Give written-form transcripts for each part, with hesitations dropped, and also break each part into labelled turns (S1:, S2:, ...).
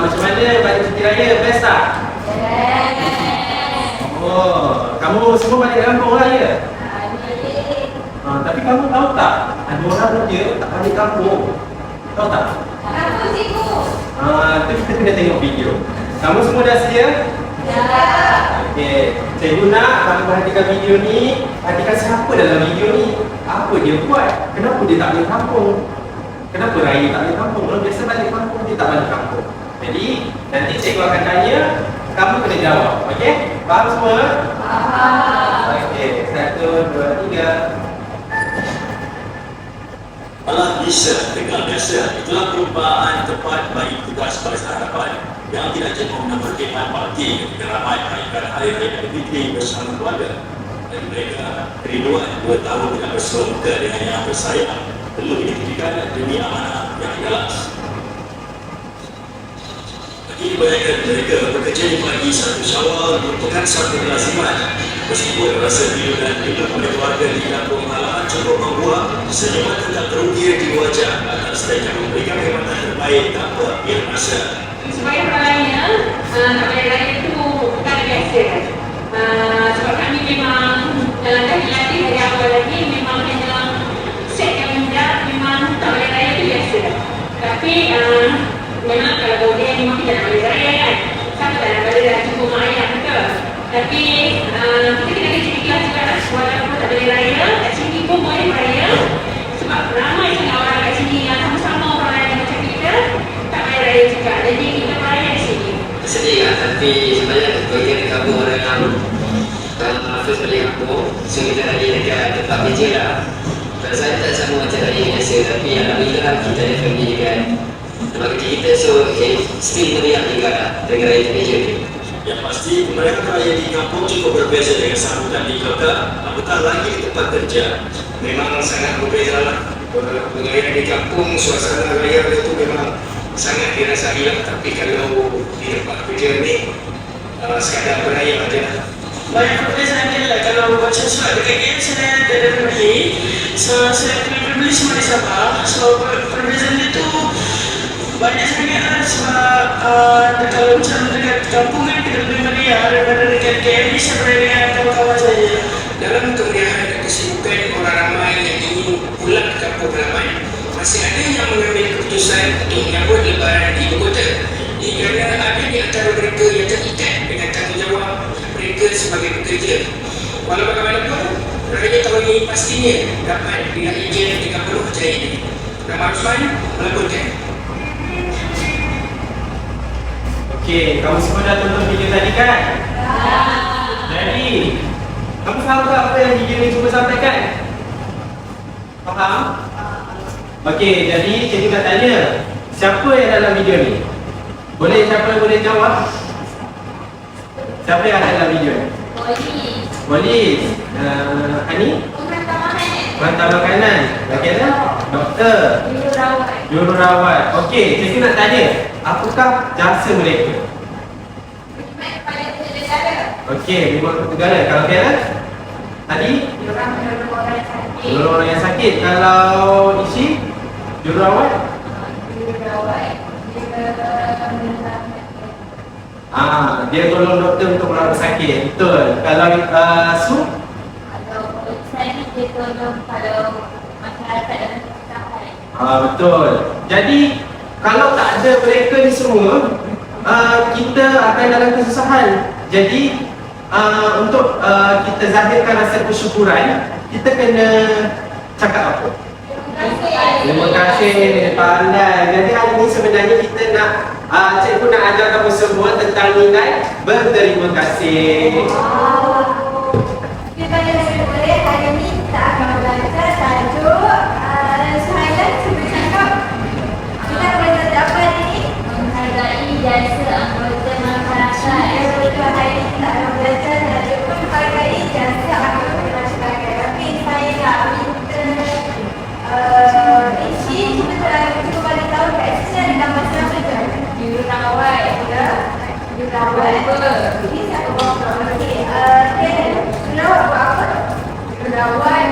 S1: Macam mana balik cuti raya? Best tak? Oh, kamu semua balik kampung lah ya? Tapi kamu tahu tak? Ada orang dia tak balik kampung. Tahu tak? Itu kita kena tengok video. Kamu semua dah sedia? Okey, cikgu nak kamu perhatikan video ni. Perhatikan siapa dalam video ni. Apa dia buat? Kenapa dia tak balik kampung? Kenapa raya tak balik kampung? Orang biasa balik kampung, dia tak balik kampung. Jadi, nanti cikgu akan tanya, kamu kena jawab. Okey? Faham semua? Okey, 1, 2, 3.
S2: Alah bisa dengan biasa. Itulah perubahan tepat bagi tugas Baris Harapan yang tidak jemput berkhidmat bakti ketika ramai merayakan Hari Raya Aidilfitri bersama keluarga. Dan mereka kerinduan 2 tahun tidak bersua muka dengan yang bersayang perlu dibuktikan demi amanah yang jelas. Bagi kebanyakan mereka bekerja di pagi 1 Syawal merupakan satu kelaziman. Meskipun rasa rindu dan rindu pada keluarga di kampung halaman cukup membuat, senyuman tetap terukur di wajah atas mereka memberikan khidmatan terbaik tanpa biar masa.
S3: Sebagai peralanya, nak balik raya itu bukan biasa. Sebab kami memang dalam kami latih dari awal lagi memang dalam set yang mudah, memang tak balik raya itu biasa. Tapi memang kalau dia memang tidak nak balik raya kan, siapa tak nak balik raya cukup mak ayah betul. Tapi kita kena kerja ikhlas juga lah. Walaupun tak balik raya, kat sini pun boleh beraya. Sebab ramai sangat orang kat sini yang sama-sama orang lain macam kita tak balik raya juga. Jadi kita beraya di sini.
S4: Sedih kan, tapi sebenarnya bagi dekat kampung orang yang kalau first balik kampung, so kita lagi dekat tempat kerja lah. Kalau saya tak sama macam tadi biasa, tapi alhamdulillah kita ada family kan tempat kerja kita, so still meriah juga lah dengan raya kerja ni.
S2: Yang pasti, merayakan raya di kampung cukup berbeza dengan sambutan di kota, apatah lagi di tempat kerja.
S5: Memang sangat berbeza lah. Beraya di kampung, suasana raya itu memang sangat dirasai lah. Tapi kalau di tempat kerja ni, sekadar beraya saja.
S6: Banyak perbezaan dia lah. Kalau baca surat dekat game, saya ada beli. So, saya kena beli semua di Sabah. So, perbezaan dia tu banyak sangat lah. Sebab kalau macam dekat kampung kan, kita lebih meriah daripada dekat game ni. Saya berada dengan kawan-kawan saya.
S5: Dalam kemeriahan dan kesibukan orang ramai yang ingin pulang ke kampung ramai, masih ada yang mengambil keputusan untuk menyambut lebaran di ibu kota. Ini kerana ada di antara mereka yang terikat dengan tanggungjawab mereka sebagai pekerja. Walau bagaimanapun, raya tahun ini pastinya dapat diraihkan dengan penuh jaya ini. Rahmat Osman melaporkan.
S1: Okey, kamu semua dah tonton video tadi kan? Jadi, kamu faham tak apa yang video ni cuba sampaikan? Faham? Okey, jadi cikgu nak tanya, siapa yang dalam video ni? Siapa yang boleh jawab? Siapa yang ada dalam video ni? Polis. Ani? Pengantar makanan. Bagaimana? Doktor. Jururawat. Okey, cikgu nak tanya, apakah jasa mereka? Okey, memang negara. Kalau Tiara? Tadi? Orang yang sakit. Kalau isi? Jururawat? Dia tolong doktor untuk merawat sakit. Betul. Kalau Su?
S7: Dia tolong kalau masyarakat dalam kesusahan.
S1: Betul. Jadi kalau tak ada mereka ni semua, kita akan dalam kesusahan. Jadi untuk kita zahirkan rasa kesyukuran, kita kena cakap apa? Terima kasih, pandai. Jadi hari ini sebenarnya kita nak cikgu nak ajar kamu semua tentang nilai berterima kasih.
S7: Kita boleh hari ini kita akan belajar tajuk highlight sebagai cakap. Kita belajar apa ini? Menghargai jasa anggota masyarakat. Kita hari ini kita akan belajar tajuk menghargai jasa anggota masyarakat. Tapi saya nak minta isi cuba bagi tahu kat sini ada gambar siapa tu? Jururawat. Jururawat. Ini siapa bawa? Okey. Jururawat buat apa? Jururawat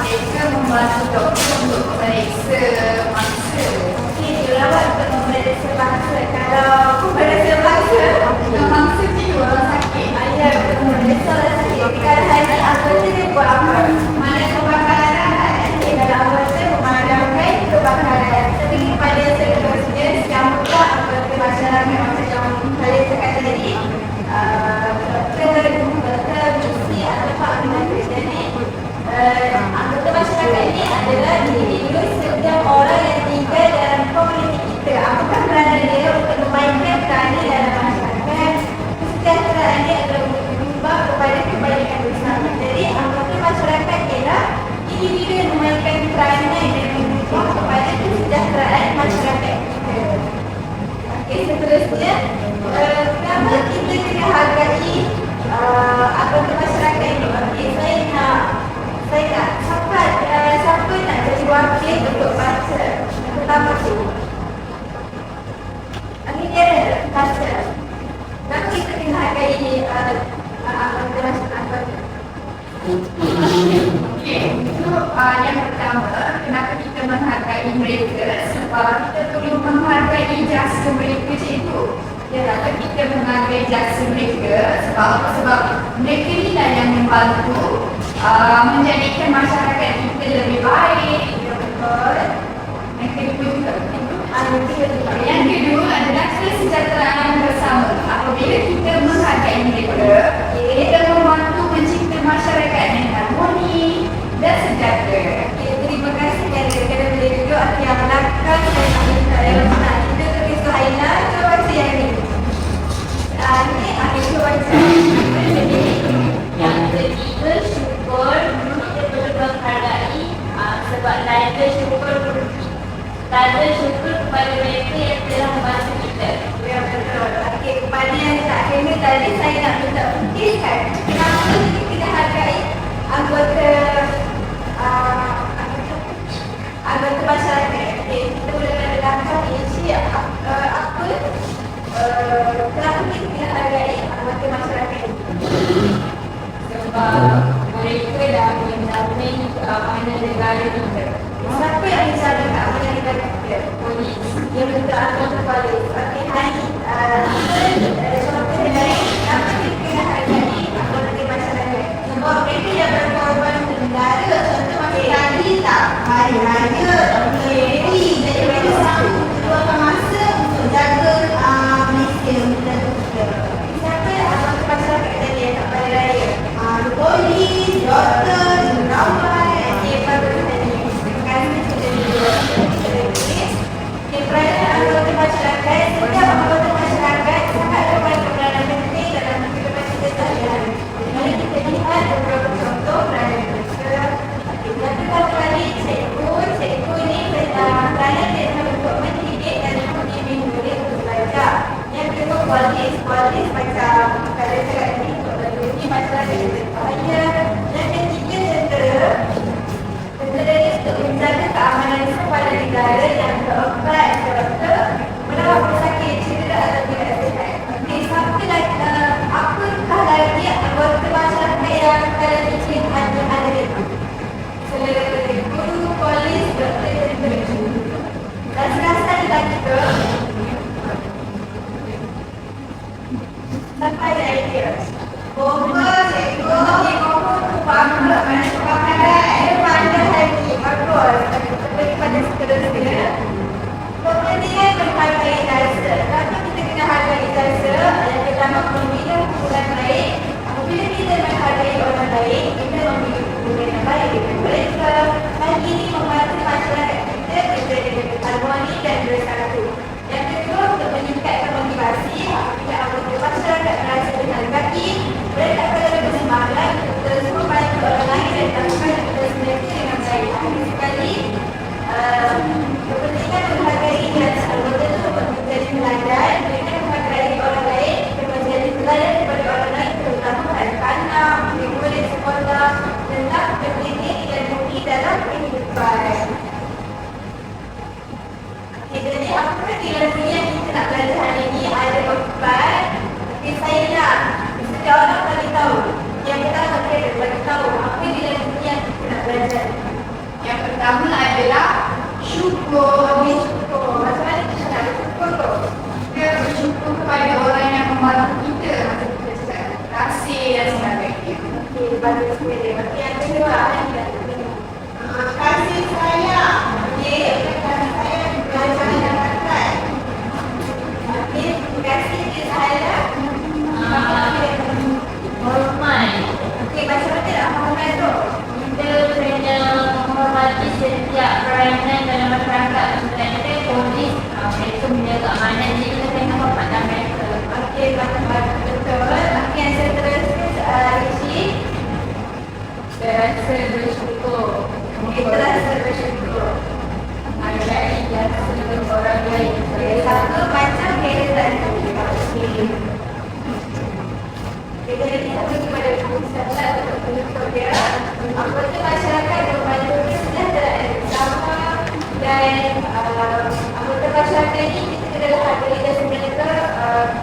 S7: mereka membantu doktor untuk memeriksa mangsa. Okey, jururawat untuk memeriksa bangsa. Kalau pemeriksaan bangsa, bangsa tu orang sakit. Ayah pemeriksaan orang sakit. Kalau hari ni anggota dia buat apa? Mana kebakaran? Kalau anggota memadamkan kebakaran. Tapi pada seterusnya, siapakah anggota masyarakat macam yang saya cakap tadi? Doktor, misi atau Pak Menteri. Jadi, anggota masyarakat ini adalah individu setiap orang yang tinggal dalam komuniti kita. Apakah peranan dia untuk memainkan peranan dalam masyarakat? Kesejahteraan dia adalah untuk berubah kepada kebaikan bersama. Jadi anggota masyarakat ialah individu yang memainkan peranan dan berubah kepada kesejahteraan masyarakat kita. Okey, seterusnya, kenapa kita kena hargai anggota masyarakat ini? Okey, saya nak siapa nak jadi wakil untuk bangsa. Yang pertama tu ini dia bangsa. Kenapa kita kena hargai anggota masyarakat? Okey, itu yang pertama, kenapa kita menghargai mereka? Sebab kita perlu menghargai jasa mereka itu. Kenapa kita menghargai jasa mereka? Sebab mereka ni lah yang membantu menjadikan masyarakat kita lebih baik. Ya, betul. Yang kedua, yang kedua adalah kesejahteraan bersama. Apabila kita menghargai mereka, kita membantu mencipta masyarakat yang harmoni dan sejahtera. Okay, terima kasih kerana boleh duduk di yang belakang dan saya nak kita tulis Suhaila. Cuba baca yang ni. Ini akhir baca. Yang ketiga, syukur. Kita perlu menghargai sebab tanda syukur kepada mereka yang telah membantu kita. Ya, betul. Okey, kepada yang tak kena tadi saya nak minta fikirkan kenapa kita kena hargai anggota masyarakat. Okey, kita boleh langkah ini apa kenapa kita kena hargai anggota masyarakat ini? Sebab mereka dah menjamin keamanan negara kita. Siapa yang menjamin keamanan negara kita? Polis. Dia bentuk anggota polis. Okey, hari contoh lain, kenapa kita kena hargai anggota masyarakat? Sebab mereka yang berkorban untuk negara. Contoh macam tadi tak hari raya, jadi mereka sanggup meluangkan masa untuk jaga Malaysia untuk jaga kita. Siapa anggota masyarakat tadi yang tak hari raya? Polis, doktor, jururawat, bagus tadi. Terima kasih sudah dibuat. Peranan anggota masyarakat, setiap anggota masyarakat sangat bermain peranan penting dalam kehidupan kita sehari-hari. Mari kita lihat beberapa contoh peranan mereka. Yang pertama kali, cikgu ni peranan dia untuk mendidik dan membimbing murid untuk belajar. Yang kedua, polis macam kalau cakap ni untuk melindungi masyarakat yang berbahaya. Yang ketiga, tentera ni untuk menjaga keamanan kepada negara. Yang keempat, doktor merawat pesakit cedera atau tidak sihat. Okey, siapa lagi apakah lagi anggota masyarakat yang kalau diceritain ada itu? Selain guru, polis, doktor, tentera. Rasa-rasa lagi ke? Siapa ada idea? Cikgu, bangga mana kebakaran, bangga lagi, bagus. Seperti pada seterusnya, kepentingan menghargai jasa. Kenapa kita kena hargai jasa? Yang pertama, membina hubungan baik. Apabila kita menghargai orang lain, kita membina hubungan yang baik dengan mereka. Hal ini membantu masyarakat kita menjadi lebih harmoni dan bersatu. Yang kedua, untuk meningkatkan motivasi. Apabila anggota masyarakat merasa dihargai, mereka akan lebih semangat untuk terus membantu orang lain dan lakukan tugas mereka dengan baik. Akhir sekali, kepentingan menghargai jasa anggota itu untuk menjadi teladan. Mereka menghargai orang lain untuk menjadi teladan kepada orang lain, terutama anak-anak, murid sekolah tentang pendidik dan bukti dalam kehidupan. Jadi apa nilai yang kita nak belajar hari ini ada 4. Jadi saya nak setiap orang bagi tahu. Yang pertama saya bagi tahu apa nilai yang kita nak belajar. Yang pertama adalah syukur. Macam mana kita nak bersyukur tu? baru sepeda. Okey, yang kedua, kasih sayang. Okey, kasih sayang belajar dan rakyat. Okey, terima kasih di saya.
S8: Hormat.
S7: Okey, baca betul tak hormat tu?
S8: Kita kena menghormati setiap peranan dalam masyarakat. Sebenarnya polis mereka menjaga amanah, jadi kita kena hormatkan mereka.
S7: Okey, betul. Okey, yang seterusnya Rishi.
S8: Saya rasa bersyukur.
S7: Okey, terasa bersyukur.
S8: Menghargai jasa orang lain.
S7: Okey, satu macam kereta. Okey. Kita satu kepada masyarakat untuk penutup dia. Apabila masyarakat membantu kesejahteraan bersama dan anggota masyarakat ini kita kena hargai jasa mereka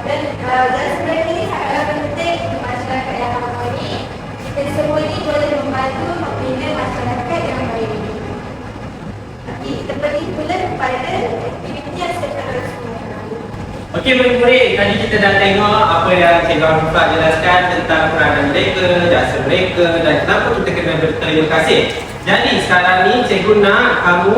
S7: dan jasa mereka ini sangatlah penting di masyarakat yang harmoni. Kita semua ini boleh membantu membina masyarakat yang baik. Okey, kita pergi pula kepada aktiviti yang seterusnya.
S1: Okey murid-murid, tadi kita dah tengok apa yang Cikgu Arifah jelaskan tentang peranan mereka, jasa mereka dan kenapa kita kena berterima kasih. Jadi sekarang ni Cikgu nak kamu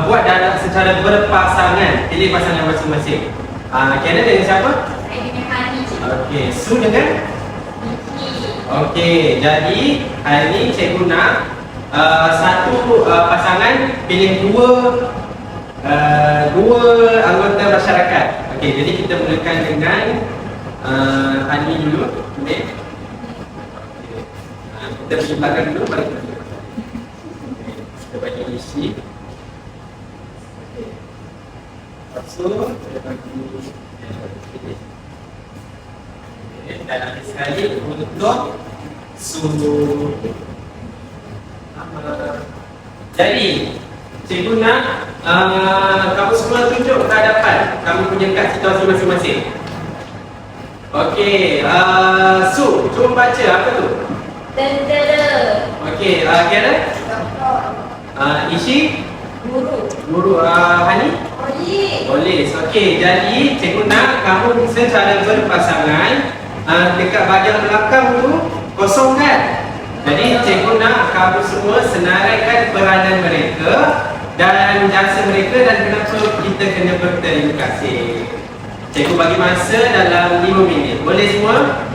S1: buat dalam secara berpasangan. Pilih pasangan masing-masing. Kena dengan siapa?
S8: Saya dengan Hani.
S1: Okey, Su dengan?
S8: Niki.
S1: Okey, jadi hari ni Cikgu nak satu pasangan pilih dua anggota masyarakat. Okey, jadi kita mulakan dengan Hani dulu. Boleh? Okey. Kita pergi belakang dulu baru kita. Okey, kita bagi isi. Okey. Lepas tu kita bagi pilih. Okey, dan akhir sekali untuk jadi Cikgu nak kamu semua tunjuk ke hadapan kamu punya kad situasi masing-masing. Okey, Su, cuba baca apa tu?
S8: Tentera.
S1: Okey, Karen? Ishi? Guru. Hani? Polis. Okey, jadi Cikgu nak kamu secara berpasangan dekat bahagian belakang tu kosong kan? Jadi Cikgu nak kamu semua senaraikan peranan mereka dan jasa mereka dan kenapa kita kena berterima kasih. Cikgu bagi masa dalam 5 minit. Boleh semua?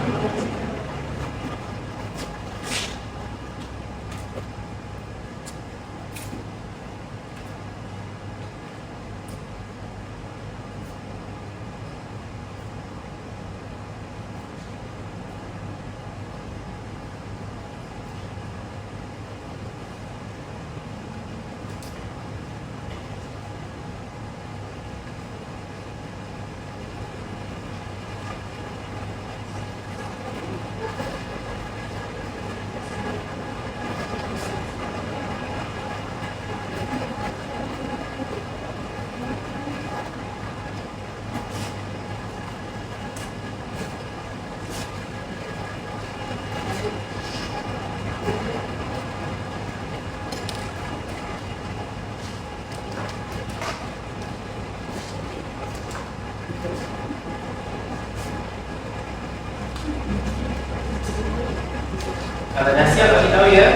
S1: Kalau dah siap bagi tahu ya.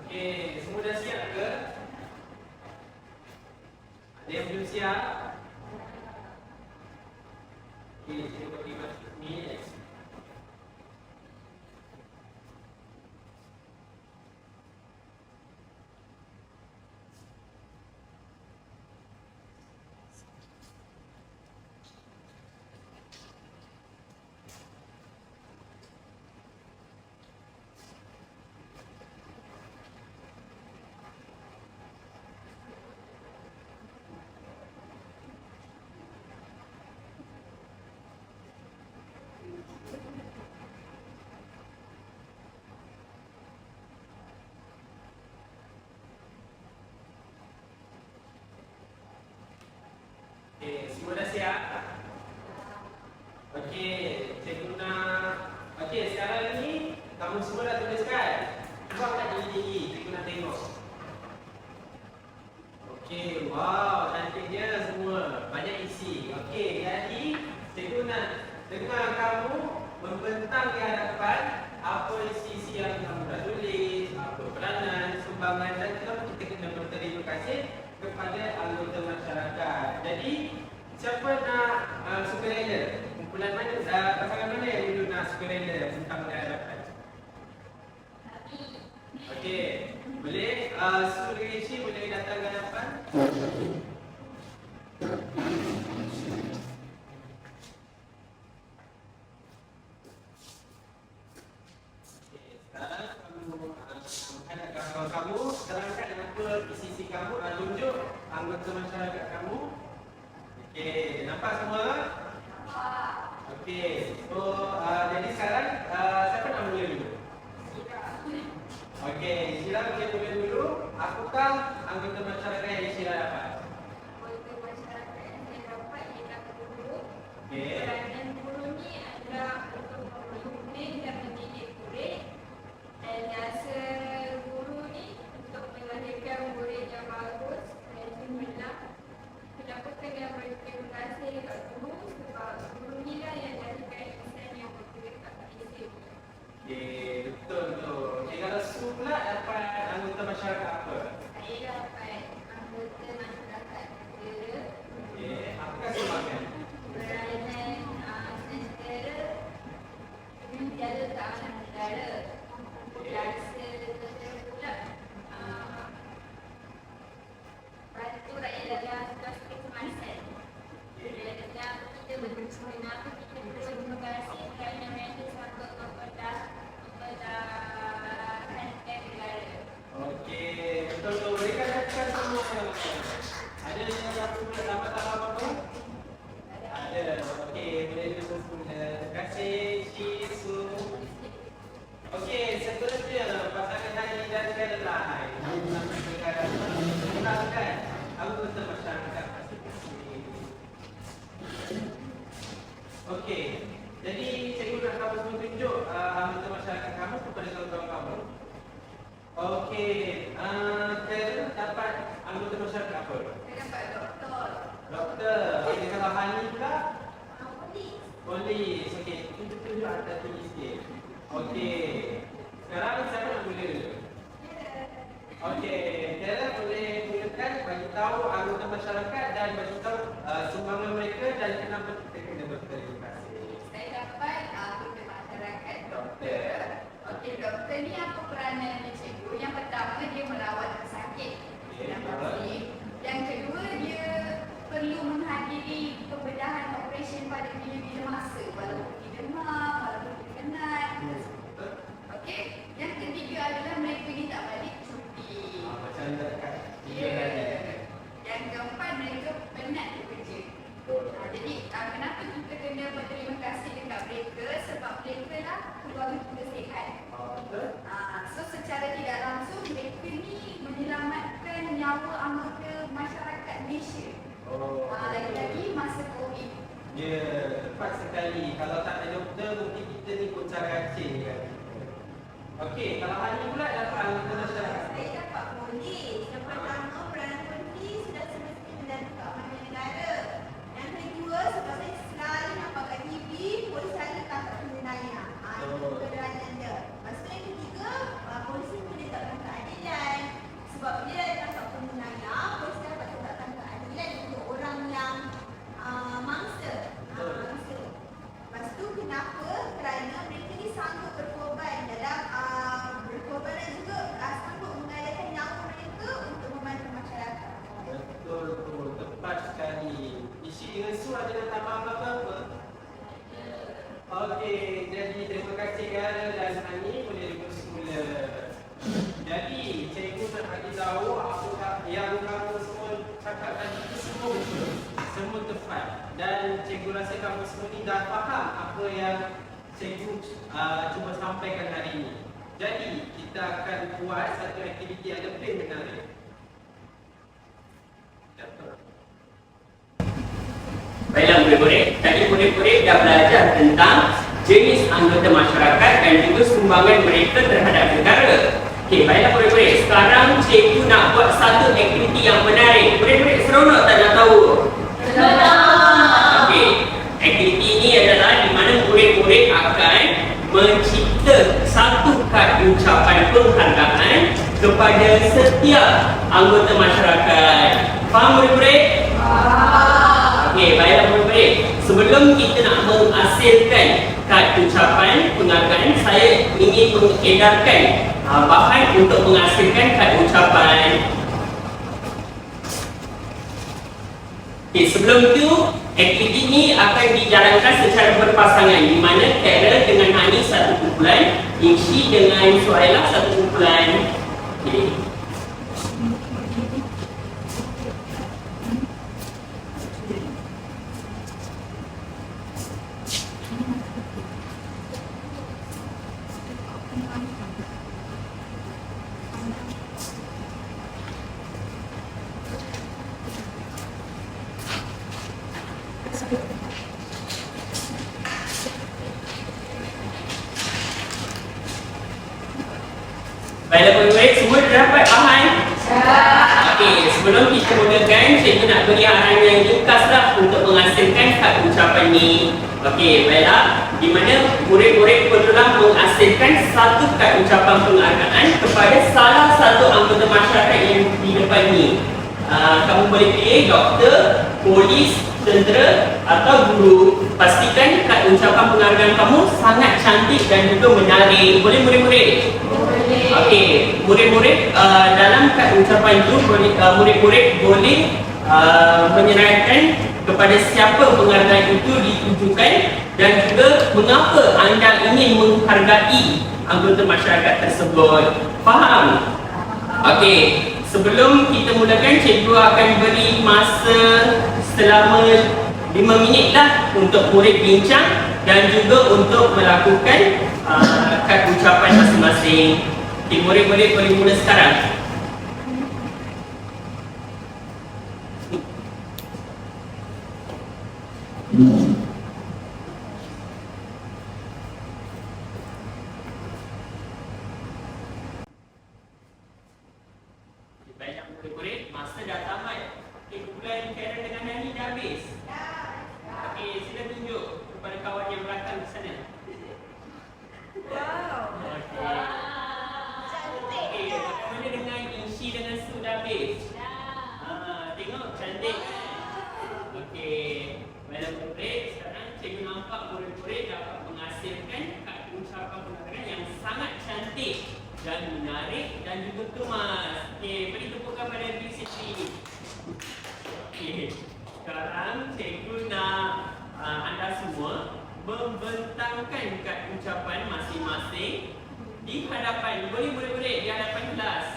S1: Okey, semua dah siap ke? Ada yang belum siap? Okey, saya bagi masuk ni. siapa nak sukarela? Kumpulan mana? Pasangan mana yang dulu nak sukarela tentang hadapan? Okey, boleh Sureshi boleh datang ke hadapan? Kamu terangkan apa isi kamu, tunjuk anggota masyarakat kamu. Okey, nampak semua? Nampak. Okey, so jadi sekarang siapa nak mula dulu? Okey, Syirah boleh mula dulu. Apakah anggota masyarakat yang Syirah dapat?
S7: Anggota masyarakat yang saya dapat ialah guru.
S1: Okey.
S7: Peranan guru ni adalah untuk membimbing dan mendidik murid. Dan jasa guru ni untuk melahirkan murid yang bagus dan cemerlang. Kenapa kena berterima kasih kepada guru? Sebab guru ni lah yang jadikan insan yang bergerak kat Malaysia.
S1: Okey, betul tu. Okey, kalau Su pula dapat anggota masyarakat apa?
S7: Saya dapat anggota masyarakat negara.
S1: Okey, apakah sumbangan?
S7: Peranan negara menjaga keamanan negara. Jasa pula bantu rakyat dalam situasi kecemasan. Bila kita berterima kasih kerana mereka sanggup mempertahankan negara.
S1: Okey, betul tu. Mereka datang semua. Ada yang tambah apa? Ada. Okey, boleh dulu semula. Terima kasih, Shisu. Okey, seterusnya pasangan Hani dan Caroline. Kenalkan anggota masyarakat masing-masing. Okey, jadi cikgu nak kamu semua tunjuk anggota masyarakat kamu kepada kawan-kawan kamu. Okey, Caroline dapat anggota masyarakat apa?
S7: Saya dapat doktor.
S1: Doktor. Okey, kalau Hani pula?
S7: Polis.
S1: Polis. Okey, tunjuk atas tinggi sikit. Okey. Sekarang siapa nak mula dulu? Okey, Dara boleh mulakan bagi tahu anggota masyarakat dan bagi tahu sumbangan mereka dan kenapa kita kena berterima kasih.
S7: Saya dapat anggota masyarakat doktor. Okey, doktor ni apa peranan cikgu? Yang pertama dia merawat pesakit. Yang pasti. Yang kedua dia perlu menghadiri pembedahan operasi pada bila-bila masa, walaupun dia demam, walaupun dia penat. Okey, yang ketiga adalah mereka ni tak balik cuti.
S1: Macam dekat
S7: Ya. Yang keempat mereka penat bekerja. Jadi kenapa kita kena berterima kasih dekat mereka? Sebab mereka lah keluarga kita sihat.
S1: Betul?
S7: So secara tidak langsung mereka ni menyelamatkan nyawa anggota masyarakat Malaysia. Lagi-lagi masa COVID.
S1: Ya, tepat sekali. Kalau tak ada doktor mungkin kita ni kocar kacir kan. Okey, kalau Hani pula dapat anggota masyarakat.
S7: Saya dapat polis. Yang pertama, peranan polis sudah semestinya menjaga keamanan negara. Yang kedua, sebab saya selalu nampak kat TV, polis selalu tangkap penjenayah. Itu kederajaan dia. Lepas tu yang ketiga, polis ni menegakkan keadilan. Sebab bila dia tangkap penjenayah, polis dapat tegakkan keadilan untuk orang yang mangsa. Lepas tu kenapa? Kerana mereka ni sanggup berkorban dalam berkorban dan juga sanggup mengadakan nyawa mereka untuk membantu masyarakat.
S1: Betul tu, tepat sekali. Isi dengan Su ada nak tambah apa-apa? Okey, jadi terima kasih Gara dan Hani, boleh terus semula. Jadi, cikgu nak bagi tahu apa yang kamu semua cakap tadi itu semua betul. Semua tepat. Dan cikgu rasa kamu semua ni dah faham apa yang cikgu cuba sampaikan hari ini. Jadi, kita akan buat satu aktiviti yang lebih menarik.
S9: Baiklah murid-murid, tadi murid-murid dah belajar tentang jenis anggota masyarakat dan juga sumbangan mereka terhadap negara. Okey, baiklah murid-murid, sekarang cikgu nak buat satu aktiviti yang menarik. Murid-murid seronok tak nak tahu? Okey, aktiviti ini adalah di mana murid-murid akan mencipta satu kad ucapan penghargaan kepada setiap anggota masyarakat. Faham murid-murid? Okey, Okey, baiklah murid-murid. Sebelum kita nak menghasilkan kad ucapan penghargaan, saya ingin mengedarkan bahan untuk menghasilkan kad ucapan. Okey, sebelum itu aktiviti ini akan dijalankan secara berpasangan, di mana Carol dengan Hani satu kumpulan, Inshi dengan Suhaila satu kumpulan. Okey. Baiklah murid-murid, semua dah dapat bahan? Okey, sebelum kita mulakan, cikgu nak beri arahan yang ringkaslah untuk menghasilkan kad ucapan ni. Okey, baiklah. Di mana murid-murid perlulah menghasilkan satu kad ucapan penghargaan kepada salah satu anggota masyarakat yang di depan ni. Kamu boleh pilih doktor, polis, tentera atau guru. Pastikan kad ucapan penghargaan kamu sangat cantik dan juga menarik. Boleh murid-murid? Okey, murid-murid dalam kad ucapan itu murid-murid boleh menyerahkan kepada siapa penghargaan itu ditujukan dan juga mengapa anda ingin menghargai anggota masyarakat tersebut. Faham? Okey, sebelum kita mulakan, cikgu akan beri masa selama 5 minit lah untuk murid bincang dan juga untuk melakukan kad ucapan masing-masing. Okay, murid-murid boleh mula sekarang. Baiklah murid-murid, masa dah tamat. Okay, kumpulan Karen dengan Nani dah habis? Okey, sila tunjuk kepada kawan yang belakang di sana.
S7: Wow.
S9: Okey, bagaimana dengan Inshi dengan Su dah habis? Tengok, cantik kan? Okey, baiklah murid-murid, sekarang cikgu nampak murid-murid dapat menghasilkan kad ucapan penghargaan yang sangat cantik dan menarik dan juga kemas. Okey, beri tepukan pada diri sendiri. Okey, sekarang cikgu nak anda semua membentangkan kad ucapan masing-masing di hadapan, boleh murid-murid, di hadapan kelas.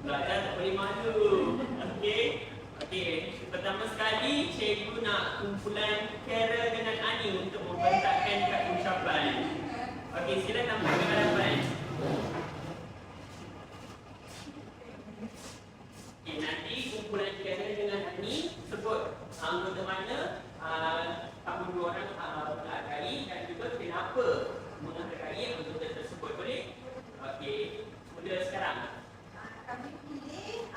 S9: Belajar tak boleh malu. Okey. Okey, pertama sekali cikgu nak kumpulan Carol dengan Ani untuk membentangkan kad ucapan. Okey, sila tampil ke hadapan. Okey, nanti kumpulan Carol dengan Ani sebut anggota mana kamu dua orang menghargai dan juga kenapa menghargai anggota tersebut. Boleh? Okey, mula sekarang.
S7: Kami pilih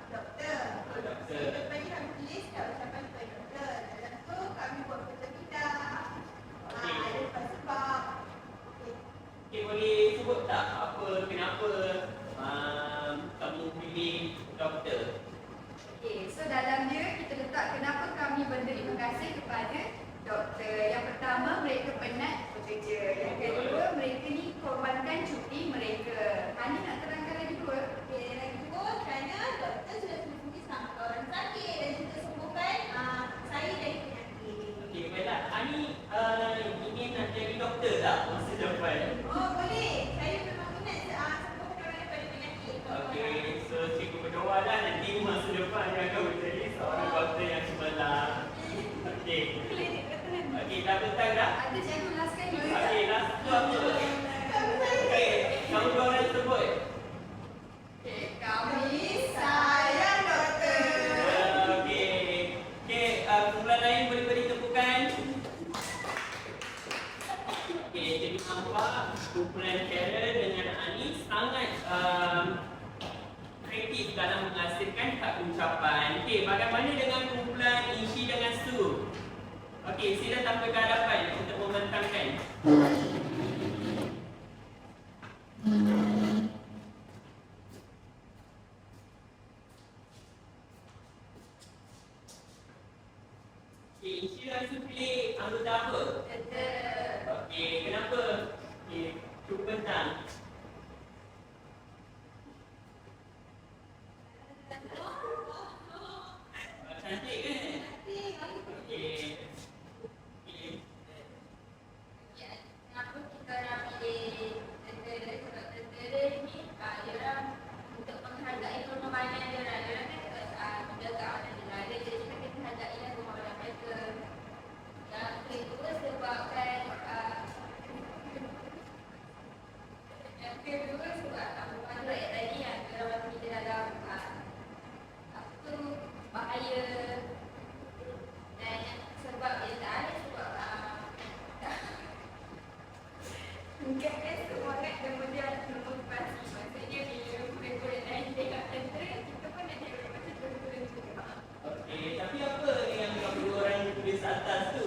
S7: doktor.
S9: Doktor.
S7: Lepas ni kami pilih tak ucapan kepada doktor. Dalam tu kami buat berita-berita.
S9: Okey.
S7: Ada sebab-sebab.
S9: Okey, boleh sebut tak apa kenapa kamu pilih doktor?
S7: Okey, so dalam dia kita letak kenapa kami berterima kasih kepada doktor. Yang pertama, mereka penat bekerja. Yang kedua, mereka ni korbankan cuti mereka. Hani nak terangkan lagi dua? Okey, lagi dua kerana doktor sudah sembuh sama orang sakit dan juga sembuhkan saya dari penyakit.
S9: Okey, baiklah. Ani ingin nak jadi doktor tak masa depan?
S7: Oh, boleh. Saya memang minat sembuhkan orang daripada penyakit.
S9: Okey, so cikgu berdoa dah nanti masa depan dia akan menjadi seorang doktor yang cemerlang. Okey. Okey, dah bentang dah?
S7: Ada cikgu last kali.
S9: Okey, last tu apa? Okey, kamu dua orang sebut.
S7: Kami sayang doktor.
S9: Okey. Okey, kumpulan lain boleh beri tepukan. Okey, jadi nampak kumpulan Carol dengan Ani sangat kreatif dalam menghasilkan kad ucapan. Okey, bagaimana dengan kumpulan Inshi dengan Su? Okey, sila tampil ke hadapan untuk membentangkan. Okey, Insyirah itu pilih anggota apa?
S8: Tentera.
S9: Okey, kenapa? Okey, cuba bentang. Cantik kan? Okey. Okey.
S8: Kenapa kita nak pilih tentera? Sebab tentera ni dia orang untuk menghargai pengorbanan dia orang. Dia orang kan menjaga amanah negara. Jadi kita menghargai pengorbanan mereka. Yang kedua sebabkan yang kedua sebab pengorbanan rakyat tadi yang dia orang masih kita dalam apa tu bahaya. Dan sebab yang lain sebab meningkatkan semangat kemudian memotivasi. Maksudnya bila murid-murid lain tengok tentera, kita pun nak tengok macam tentera juga.
S9: Okey, tapi apa yang kamu dua orang yang tulis atas tu?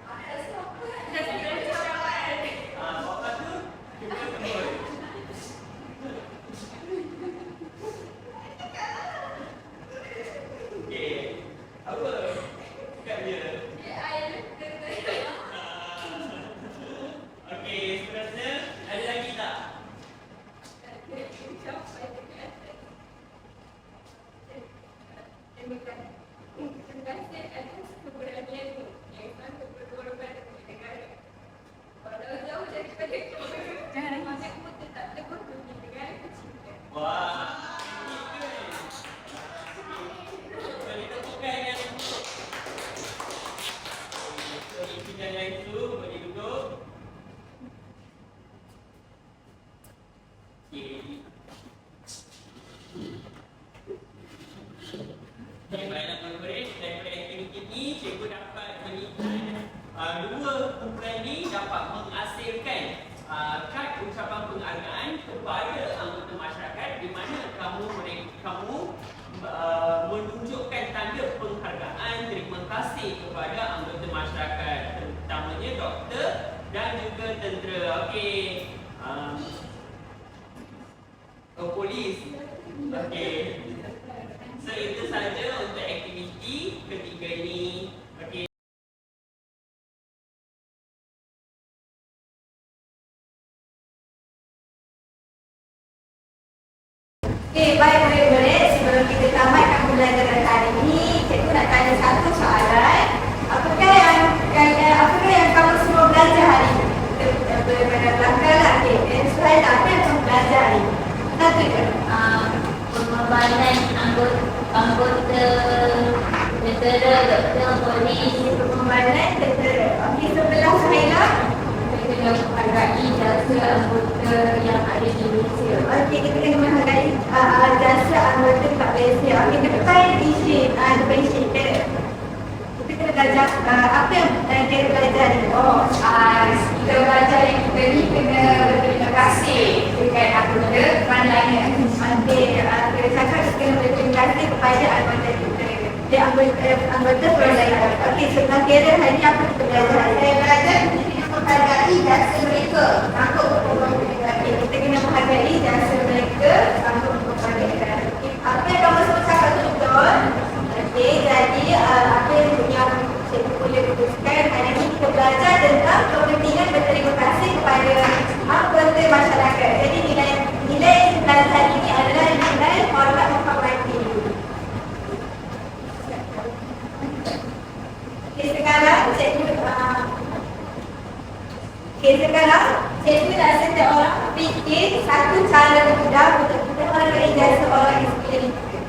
S8: Atas apa? Dah kita cawan.
S9: Apa tu? Cuba sebut. Okey, apa? Cakap je.
S8: Tentera.
S9: Okey, seterusnya ada lagi tak?
S8: Terima kasih atas keberanianmu yang selalu berkorban demi negara. Walau jauh daripada keluarga, semangatmu tetap teguh demi negara tercinta.
S9: Wah, ini kan. Boleh tepukan yang itu. So, impian yang itu boleh duduk. Okey. Okey, baiklah murid-murid, daripada aktiviti ini cikgu dapat menilai dua kumpulan ini dapat menghasilkan kad ucapan penghargaan kepada anggota masyarakat di mana kamu menunjukkan tanda penghargaan terima kasih kepada anggota masyarakat terutamanya doktor dan juga tentera. Okey. Polis. Okey. So itu saja untuk aktiviti ketiga ini. Okey.
S7: Okey, baik murid-murid, sebelum kita tamatkan pembelajaran hari ini, cikgu nak tanya satu soalan. Apakah yang kamu semua belajar hari ini? Daripada belakanglah, okey. Slide apa yang kamu belajar hari ini? Satu je.
S8: Pengorbanan anggota tentera, doktor, polis.
S7: Pengorbanan tentera. Okey, sebelah saya.
S8: Kita kena menghargai jasa anggota yang ada di Malaysia.
S7: Okey, kita kena menghargai jasa anggota kat Malaysia. Okey, depan isi kita kena belajar apa yang kita belajar ni?
S8: Kita belajar yang kita ni kena berterima kasih dekat anggota pandangan.
S7: Okey, kita cakap kita kena berterima kasih kepada anggota kita. Dia anggota perlawanan. Okey, sebelah kiri hari ni apa kita belajar? Saya belajar kita kena menghargai jasa mereka untuk pengorbanan negara. Okey, kita kena menghargai jasa mereka untuk pengorbanan negara. Okey, apa yang kamu semua cakap tu betul? Okey, jadi apa yang cikgu boleh teruskan hari ini kita belajar tentang kepentingan berterima kasih kepada anggota masyarakat. Jadi nilai yang kita belajar hari ini adalah nilai hormat menghormati. Okey, sekarang cikgu nak setiap orang fikir satu cara mudah untuk kita menghargai jasa orang di sekeliling kita.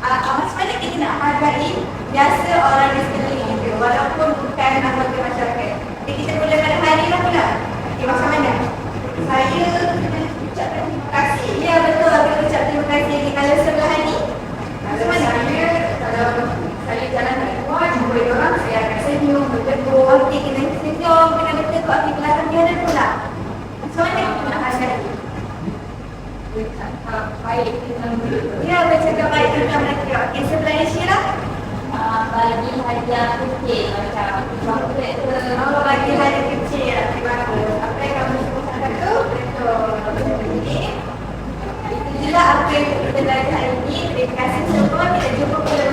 S7: Macam mana kita nak hargai jasa orang di sekeliling kita walaupun bukan anggota masyarakat. Jadi kita mula pada hari lah pula. Okey, macam mana? Saya ucap terima kasih. Ya, betul, kita ucap terima kasih. Kalau sebelah ni, macam mana? Kalau saya jalan kat luar, jumpa orang, saya akan senyum, bertegur. Okey, kena senyum, kena bertegur. Okey, belakang dia ada pula. Macam mana kita nak hargai?
S8: Bercakap baik dengan mereka.
S7: Ya, bercakap baik dengan mereka. Okey, sebelah Syirah.
S8: Bagi hadiah kecil macam chocolate ke.
S7: Bagi hadiah kecil. Terima kasih. Apa yang kamu semua cakap tu? Betul. Itulah apa yang kita belajar hari ini. Terima kasih semua. Kita jumpa pada